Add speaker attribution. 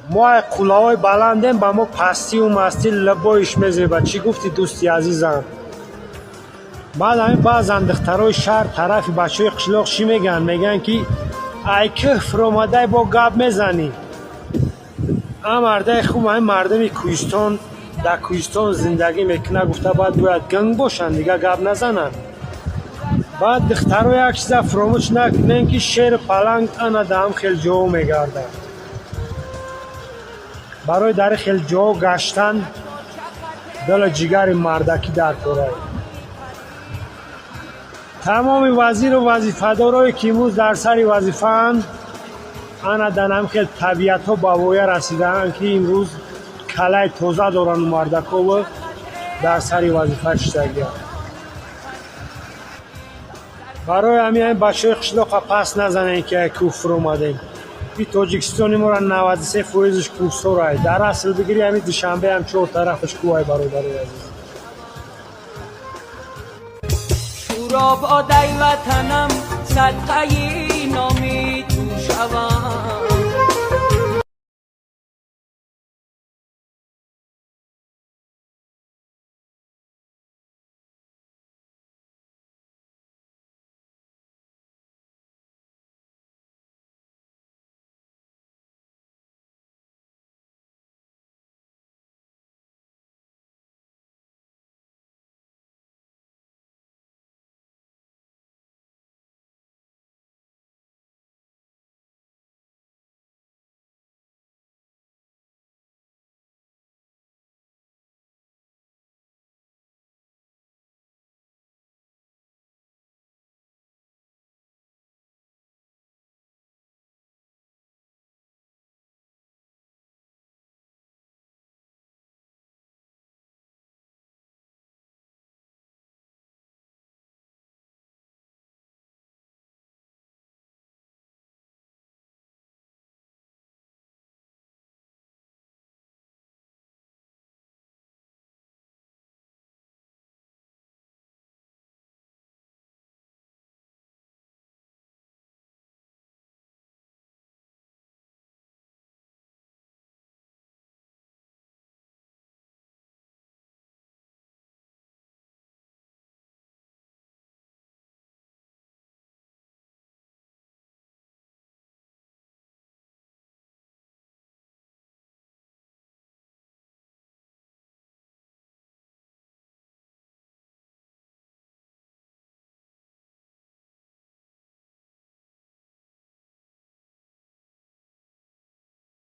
Speaker 1: ما قلاهای بلندیم با ما پستی و مستی لبایش میزیبه. چی گفتی دوستی عزیزم؟ بعد همین بعض اندخترهای شهر طرفی بچه های قشلاق چی میگن؟ میگن که ای کفر آمده با گپ میزنی. مرده خوب همین مردمی کوهستان در کوهستان زندگی میکنه گفته باید گنگ باشن دیگه گپ نزنن. بعد دخترها یک چیز فراموش نکنن که شیر پلنگ انا دام خیلی جا میگرده. برای در خیلی جا گشتن دل جگر مردکی در کاره. تمام وزیر و وظیفه‌دارایی که امروز در سر وظیفه اند انا دنم خیلی طبیعت ها با وایه رسیدن که امروز کلای توزه دارن مردکا و در سر وظیفه شدگیان. برای همین بچه های قشلاق پس نزنن که کفر اومدیم. این تاجیکستانی ما را 93% کوهستان رای در اصل بگیری همین دوشنبه هم چهار طرفش کوه برادر عزیز.
Speaker 2: شوراب آدای وطنم صدقه نامی تو شوم